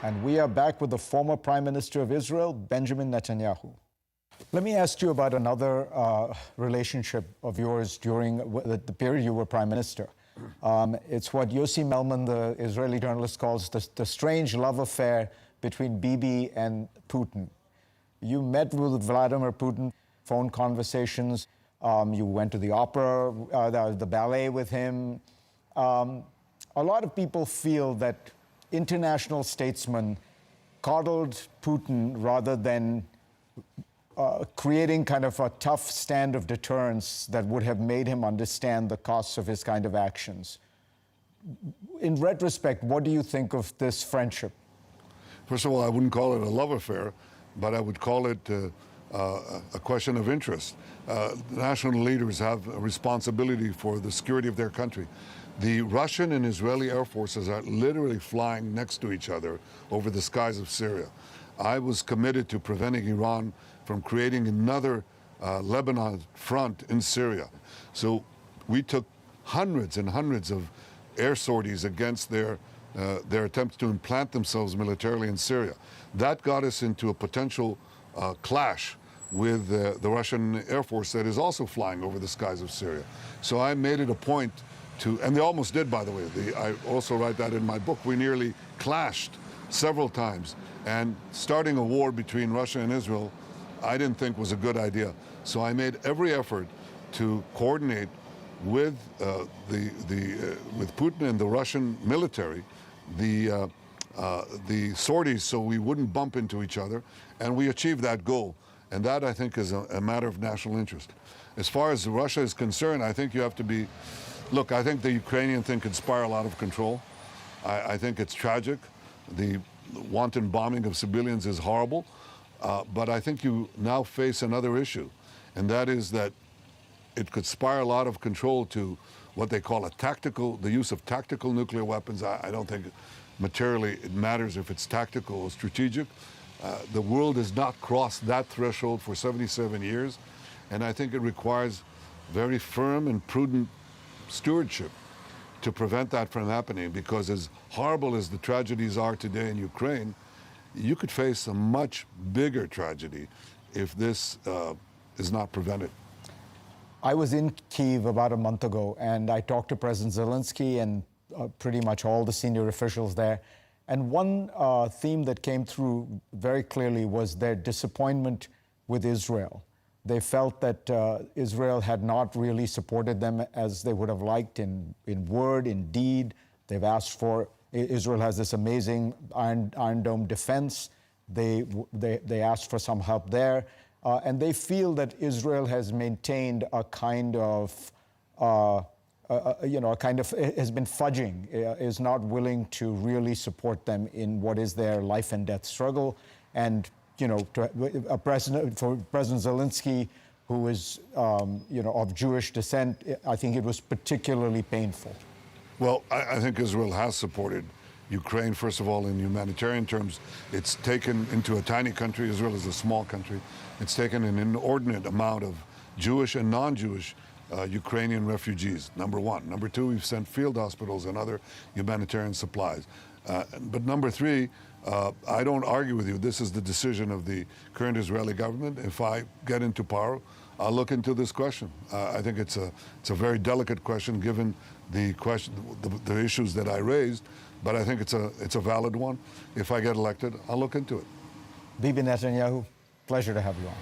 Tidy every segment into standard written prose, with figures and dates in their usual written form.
And we are back with the former Prime Minister of Israel, Benjamin Netanyahu. Let me ask you about another relationship of yours during the period you were Prime Minister. It's what Yossi Melman, the Israeli journalist, calls the strange love affair between Bibi and Putin. You met with Vladimir Putin, phone conversations. You went to the opera, the ballet with him. A lot of people feel that international statesmen coddled Putin rather than creating kind of a tough stand of deterrence that would have made him understand the costs of his kind of actions. In retrospect, what do you think of this friendship? First of all, I wouldn't call it a love affair, but I would call it a question of interest. National leaders have a responsibility for the security of their country. The Russian and Israeli air forces are literally flying next to each other over the skies of Syria. I was committed to preventing Iran from creating another Lebanon front in Syria. So we took hundreds and hundreds of air sorties against their attempts to implant themselves militarily in Syria. That got us into a potential clash with the Russian Air Force that is also flying over the skies of Syria. So I made it a point to, and they almost did, by the way. I also write that in my book. We nearly clashed several times. And starting a war between Russia and Israel, I didn't think was a good idea. So I made every effort to coordinate with with Putin and the Russian military the sorties so we wouldn't bump into each other, and we achieved that goal. And that, I think, is a matter of national interest. As far as Russia is concerned, I think you have to be, look, I think the Ukrainian thing could spiral out of control. I think it's tragic. The wanton bombing of civilians is horrible. But I think you now face another issue, and that is that it could spiral out of control to what they call the use of tactical nuclear weapons. I don't think materially it matters if it's tactical or strategic. The world has not crossed that threshold for 77 years, and I think it requires very firm and prudent stewardship to prevent that from happening, because as horrible as the tragedies are today in Ukraine, you could face a much bigger tragedy if this is not prevented. I was in Kyiv about a month ago, and I talked to President Zelensky and pretty much all the senior officials there. And one theme that came through very clearly was their disappointment with Israel. They felt that Israel had not really supported them as they would have liked in word, in deed. They've asked for, Israel has this amazing Iron Dome defense. They asked for some help there. And they feel that Israel has maintained a kind of, has been fudging, is not willing to really support them in what is their life and death struggle. And, for President Zelensky, who is, of Jewish descent, I think it was particularly painful. Well, I think Israel has supported Ukraine, first of all, in humanitarian terms. It's taken into a tiny country. Israel is a small country. It's taken an inordinate amount of Jewish and non-Jewish Ukrainian refugees, number one. Number two, we've sent field hospitals and other humanitarian supplies. But number three, I don't argue with you. This is the decision of the current Israeli government. If I get into power, I'll look into this question. I think it's a very delicate question given the issues that I raised, but I think it's a valid one. If I get elected, I'll look into it. Bibi Netanyahu, pleasure to have you on.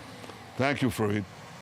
Thank you, Fareed.